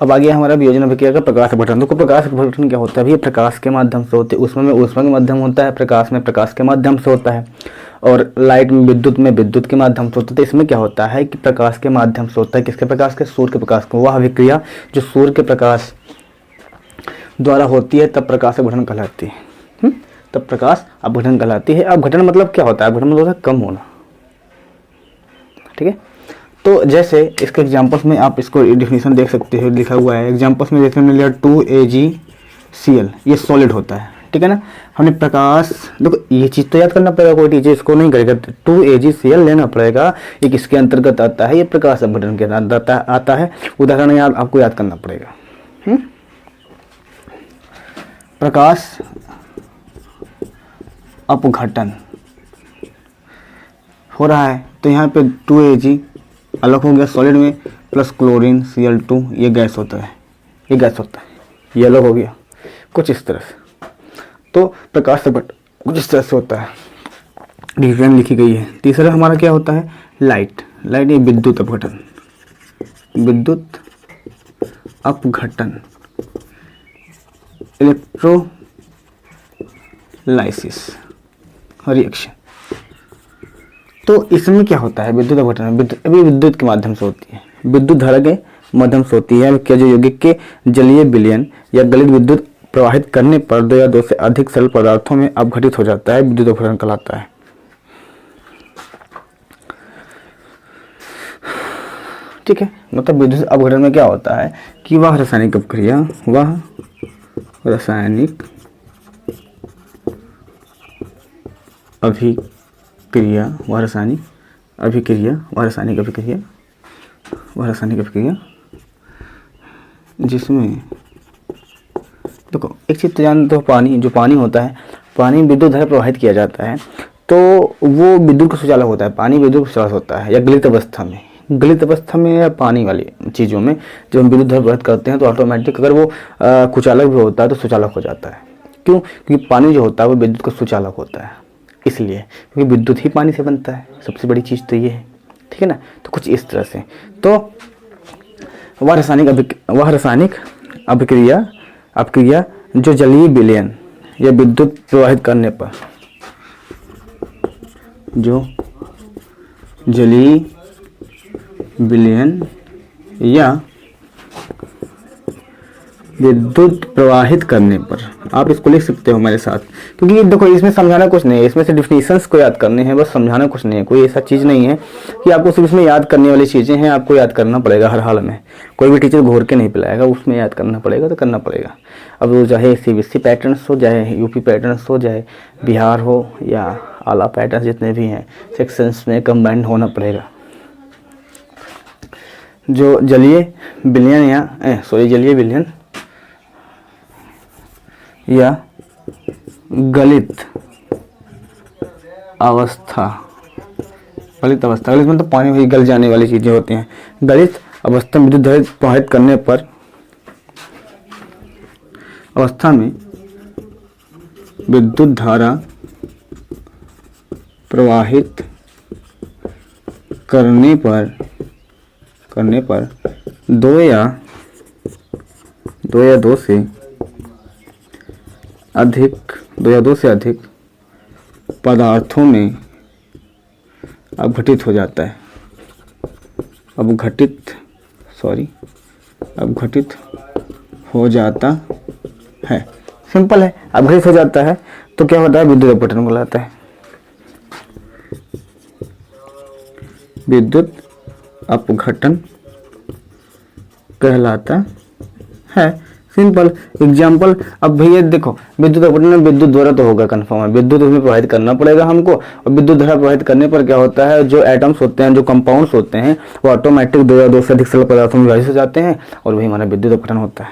अब आगे हमारा वियोजन अभिक्रिया का प्रकाश अपघटन। तो प्रकाश अपघटन क्या होता है भैया, प्रकाश के माध्यम से होते हैं। ऊष्मा में ऊष्मा के माध्यम होता है, प्रकाश में प्रकाश के माध्यम से होता है, और लाइट में विद्युत के माध्यम से होता है। तो इसमें क्या होता है कि प्रकाश के माध्यम से होता है। किसके प्रकाश के? सूर्य के प्रकाश को। वह अभिक्रिया जो सूर्य के प्रकाश द्वारा होती है तब प्रकाश अपघटन कहलाती है। तब प्रकाश अपघटन कहलाती है। अपघटन मतलब क्या होता है? अपघटन मतलब होता है कम होना। ठीक है, तो जैसे इसके एग्जांपल्स में आप इसको डिफिनीशन देख सकते हो, लिखा हुआ है एग्जांपल्स में। जैसे हमने लिया 2AgCl, ये सॉलिड होता है। ठीक है ना, हमने प्रकाश, देखो ये चीज़ तो याद करना पड़ेगा, कोई टीचर इसको नहीं करेगा। 2AgCl लेना पड़ेगा, ये किसके अंतर्गत आता है? ये प्रकाश अपघटन के अंतर्गत आता है। उदाहरण आपको याद करना पड़ेगा। प्रकाश अपघटन हो रहा है तो यहाँ पे 2Ag अलग हो गया सॉलिड में, प्लस क्लोरीन Cl2, ये गैस होता है, ये गैस होता है, ये अलग हो गया कुछ इस तरह से। तो प्रकाश अपघटन कुछ इस तरह से होता है, डिफरेंट लिखी गई है। तीसरा हमारा क्या होता है? लाइट ये विद्युत अपघटन, विद्युत अपघटन, इलेक्ट्रोलाइसिस रिएक्शन। तो इसमें क्या होता है? विद्युत अपघटन विद्युत के माध्यम से होती है, विद्युत धारा के माध्यम से होती है। क्या जो यौगिक के जलीय विलयन या गलित विद्युत प्रवाहित करने पर 2 या 2 से अधिक सरल पदार्थों में अपघटित हो जाता है, विद्युत अपघटन कहलाता है। ठीक है, मतलब विद्युत अपघटन में क्या होता है कि वह रासायनिक अभिक्रिया, वह रासायनिक अभिक्रिया, वह रासायनिक अभिक्रिया जिसमें, देखो एक चीज़ तो जान दो, पानी, जो पानी होता है, पानी विद्युत धारा प्रवाहित किया जाता है तो वो विद्युत का सुचालक होता है। पानी विद्युत का सुचालक होता है, या गलित अवस्था में या पानी वाली चीज़ों में जब हम विद्युत धारा प्रवाहित करते हैं तो ऑटोमेटिक अगर वो कुचालक भी होता है तो सुचालक हो जाता है। क्यों? क्योंकि पानी जो होता है वो विद्युत का सुचालक होता है, इसलिए क्योंकि विद्युत ही पानी से बनता है। सबसे बड़ी चीज़ तो ये है। ठीक है ना, तो कुछ इस तरह से। तो वह रासायनिक अभिक्रिया जो जलीय विलयन या विद्युत प्रवाहित करने पर, जो जलीय विलयन या विद्युत प्रवाहित करने पर, आप इसको लिख सकते हो मेरे साथ, क्योंकि ये देखो इसमें समझाना कुछ नहीं है, इसमें से डिफिनीशंस को याद करने हैं, बस समझाना कुछ नहीं है। कोई ऐसा चीज़ नहीं है कि आपको सिर्फ इसमें याद करने वाली चीज़ें हैं, आपको याद करना पड़ेगा हर हाल में। कोई भी टीचर घोर के नहीं पिलाएगा, उसमें याद करना पड़ेगा तो करना पड़ेगा। अब वो चाहे CBSE पैटर्न्स हो, चाहे UP पैटर्न्स हो, चाहे बिहार हो या आला पैटर्न, जितने भी हैं सेक्शंस में कंबाइंड होना पड़ेगा। जो जलीय विलयन या गलित अवस्था गलित मतलब पानी में गल जाने वाली चीजें होती हैं। गलित अवस्था में विद्युत धारा प्रवाहित करने पर, अवस्था में विद्युत धारा प्रवाहित करने पर 2 या 2 से अधिक पदार्थों में अपघटित हो जाता है। अपघटित हो जाता है, सिंपल है, अपघटित हो जाता है तो क्या होता है? विद्युत अपघटन कहलाता है। विद्युत अपघटन कहलाता है, सिंपल एग्जाम्पल। अब भैया देखो, विद्युत अपघटन में विद्युत द्वारा तो होगा कन्फर्म है, विद्युत उसमें प्रवाहित करना पड़ेगा हमको, और विद्युत धारा प्रवाहित करने पर क्या होता है? जो एटम्स होते हैं, जो कंपाउंड्स होते हैं, वो ऑटोमेटिक 2 या 2 से अधिक सरल पदार्थों में विभाजित हो जाते हैं, और वही हमारा विद्युत अपघटन होता है।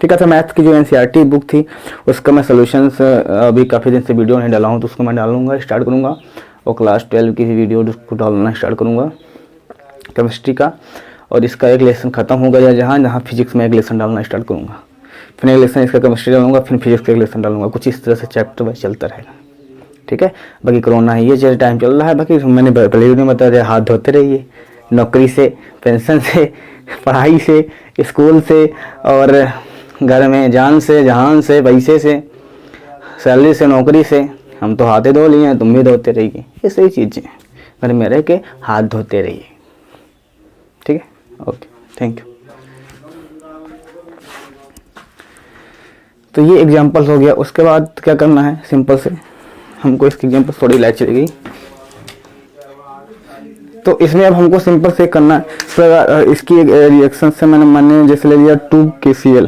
ठीक है, तो मैथ्स की जो NCERT बुक थी उसका मैं सोल्यूशंस अभी काफ़ी दिन से वीडियो नहीं डाला हूँ, तो उसको मैं डालूंगा, स्टार्ट करूँगा, और क्लास 12 की भी वीडियो उसको डालना स्टार्ट करूँगा केमिस्ट्री का। और इसका एक लेसन खत्म होगा या जहाँ फिजिक्स में एक लेसन डालना स्टार्ट करूँगा, फिर एक लेसन इसका केमिस्ट्री डालूंगा, फिर फिजिक्स का एक लेसन डालूंगा। कुछ इस तरह से चैप्टर वाइज चलता रहेगा। ठीक है, बाकी कोरोना ही ये टाइम चल रहा है। बाकी मैंने पहले वीडियो में बताया, हाथ धोते रहिए, नौकरी से, पेंशन से पढ़ाई से, स्कूल से, और घर में जान से, जहान से, पैसे से, सैलरी से, नौकरी से। हम तो हाथे धो लिए हैं, तुम भी धोते रहिए। ये सही चीज़ें घर में रह के हाथ धोते रहिए। ठीक है, ओके, थैंक यू। तो ये एग्जाम्पल हो गया। उसके बाद क्या करना है, सिंपल से हमको इसकी एग्जाम्पल थोड़ी लाइट चली गई, तो इसमें अब हमको सिंपल से करना है। तो इसकी रिएक्शन से मैंने जैसे ले लिया 2 KCl,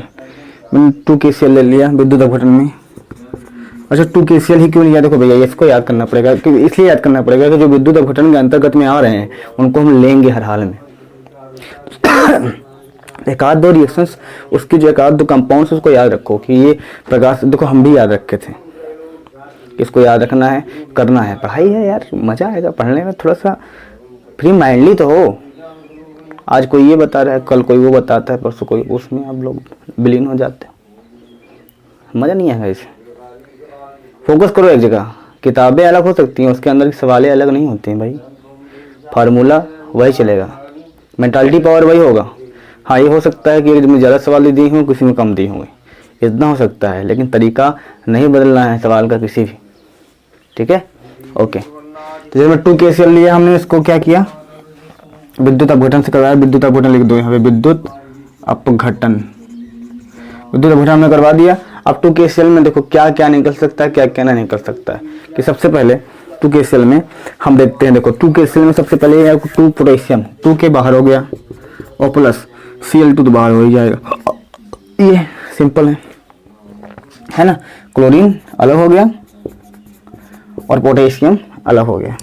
मैंने 2 KCl ले लिया विद्युत अपघटन में। अच्छा, 2 KCl ही क्यों लिया, देखो भैया इसको याद करना पड़ेगा, क्योंकि इसलिए याद करना पड़ेगा कि जो विद्युत अपघटन के अंतर्गत में आ रहे हैं उनको हम लेंगे हर हाल में। एक आध दो रिएक्शंस, उसकी जो एक आध दो कंपाउंड्स उसको याद रखो कि ये प्रकाश, देखो हम भी याद रखे थे, इसको याद रखना है, करना है। पढ़ाई है यार, मजा आएगा पढ़ने में, थोड़ा सा फ्री माइंडली तो हो। आज कोई ये बता रहा है, कल कोई वो बताता है, परसों कोई, उसमें आप लोग विलीन हो जाते हैं, मजा नहीं आएगा इसे। फोकस करो एक जगह। किताबें अलग हो सकती हैं, उसके अंदर की सवालें अलग नहीं होती हैं भाई, फार्मूला वही चलेगा, मेंटालिटी पावर वही होगा। हाँ, ये हो सकता है कि एक में ज़्यादा सवाल दी हों, किसी में कम दी होंगे, इतना हो सकता है, लेकिन तरीका नहीं बदलना है सवाल का किसी भी। ठीक है, ओके। तो जब मैं 2 KCl लिया, हमने इसको क्या किया, विद्युत अपघटन से करवाया। विद्युत अपघटन लिख दो यहाँ पे, विद्युत अपघटन, विद्युत अपघटन हमने करवा दिया। अब 2 KCl में देखो क्या क्या निकल सकता है, क्या क्या नहीं निकल सकता है। कि सबसे पहले 2 KCl में हम देखते हैं, देखो 2 KCl में सबसे पहले 2 पोटेशियम, 2 के बाहर हो गया, और प्लस Cl2 तो बाहर हो ही जाएगा, ये सिंपल है ना। क्लोरीन अलग हो गया और पोटेशियम अलग हो गया,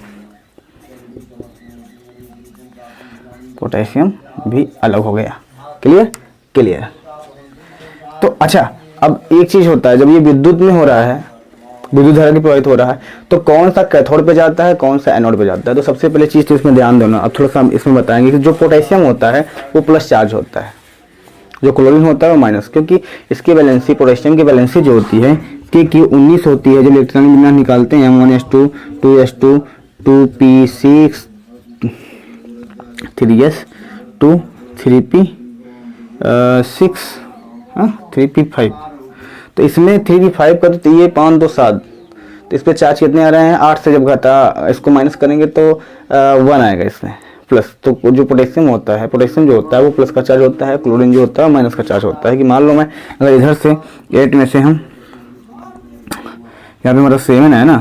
पोटेशियम भी अलग हो गया। Clear, clear. तो अच्छा, अब एक चीज होता है, जब ये विद्युत में हो रहा है, विद्युत धारा की प्रवाहित हो रहा है, तो कौन सा कैथोड पे जाता है, कौन सा एनोड पे जाता है। तो सबसे पहले चीज तो इसमें ध्यान देना। अब थोड़ा सा हम इसमें बताएंगे कि जो पोटेशियम होता है वो प्लस चार्ज होता है, जो क्लोरीन होता है वो माइनस, क्योंकि इसकी वैलेंसी, पोटेशियम की वैलेंसी जो होती है कि 19 होती है। जब इलेक्ट्रॉनिक विन्यास निकालते हैं, M1s2 2s2 2p6 3s2 3p6 3p5, तो इसमें 3p5 का तो ये 5 2 7, तो इस पर चार्ज कितने आ रहे हैं, 8 से जब घटा इसको माइनस करेंगे तो 1 आएगा इसमें प्लस। तो जो पोटेशियम होता है, पोटेशियम जो होता है वो प्लस का चार्ज होता है, क्लोरीन जो होता है माइनस का चार्ज होता है। कि मान लो मैं अगर इधर से 8 में से हम, यहाँ पे मतलब 7 है ना,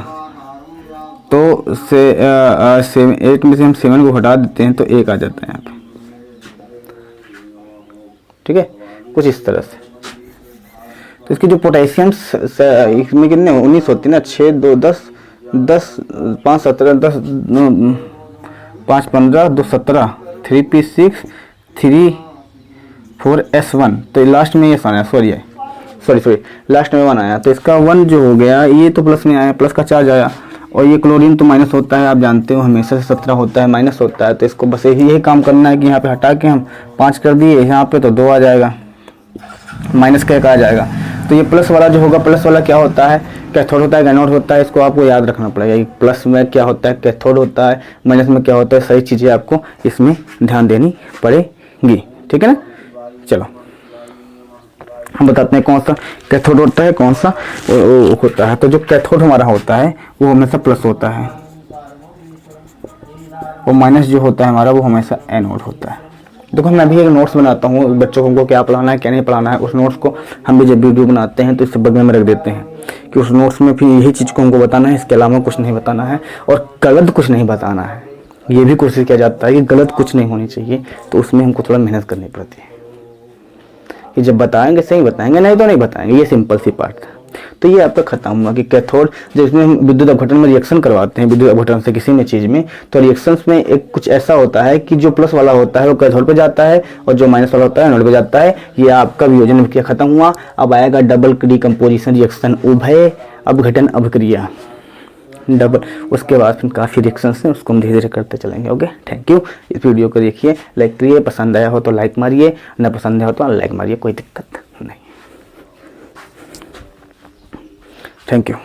तो से 8 में से हम 7 को हटा देते हैं तो 1 आ जाता है यहाँ पे। ठीक है, कुछ इस तरह से। तो इसकी जो पोटेशियम्स इसमें कितने 19 होती है ना, 6 2 10 10 5 17 10 5 15 2 17 3p6 3 4s1, तो लास्ट में ये आया, सॉरी लास्ट में 1 आया, तो इसका 1 जो हो गया ये तो प्लस में आया, प्लस का चार्ज आया। और ये क्लोरीन तो माइनस होता है, आप जानते हो हमेशा से 17 होता है, माइनस होता है। तो इसको बस यही काम करना है कि यहाँ पे हटा के हम 5 कर दिए, यहाँ पे तो 2 आ जाएगा, माइनस का 1 आ जाएगा। तो ये प्लस वाला जो होगा, प्लस वाला क्या होता है, कैथोड होता है, एनोड होता है। इसको आपको याद रखना पड़ेगा। प्लस में क्या होता है, कैथोड होता है, माइनस में क्या होता है, सही चीज़ें आपको इसमें ध्यान देनी पड़ेगी। ठीक है ना, चलो हम बताते हैं कौन सा कैथोड होता है, कौन सा होता है। तो जो कैथोड हमारा होता है वो हमेशा प्लस होता है, और माइनस जो होता है हमारा वो हमेशा एनोड होता है। देखो मैं भी एक नोट्स बनाता हूँ बच्चों को क्या पढ़ाना है क्या नहीं पढ़ाना है। उस नोट्स को हम भी जब वीडियो बनाते हैं तो इस बगल में रख देते हैं कि उस नोट्स में फिर यही चीज़ को हमको बताना है, इसके अलावा कुछ नहीं बताना है और गलत कुछ नहीं बताना है। ये भी कोशिश किया जाता है कि गलत कुछ नहीं होनी चाहिए, तो उसमें हमको थोड़ा मेहनत करनी पड़ती है कि जब बताएंगे सही बताएंगे, नहीं तो नहीं बताएंगे। ये सिंपल सी बात है। तो ये आपका खत्म हुआ कि कैथोड जिसमें हम विद्युत अपघटन में रिएक्शन करवाते हैं, विद्युत अपघटन से किसी में चीज़ में, तो रिएक्शंस में एक कुछ ऐसा होता है कि जो प्लस वाला होता है वो कैथोड पे जाता है और जो माइनस वाला होता है एनोड पे जाता है। ये आपका वियोजन अभिक्रिया खत्म हुआ। अब आएगा डबल डिकम्पोजिशन रिएक्शन, उभय अपघटन अभिक्रिया डबल। उसके बाद फिर काफ़ी रिएक्शंस हैं, उसको हम धीरे धीरे करते चलेंगे। Okay, thank you. इस वीडियो को देखिए, लाइक करिए, पसंद आया हो तो लाइक मारिए, न पसंद आया हो तो अनलाइक मारिए, कोई दिक्कत नहीं। Thank you.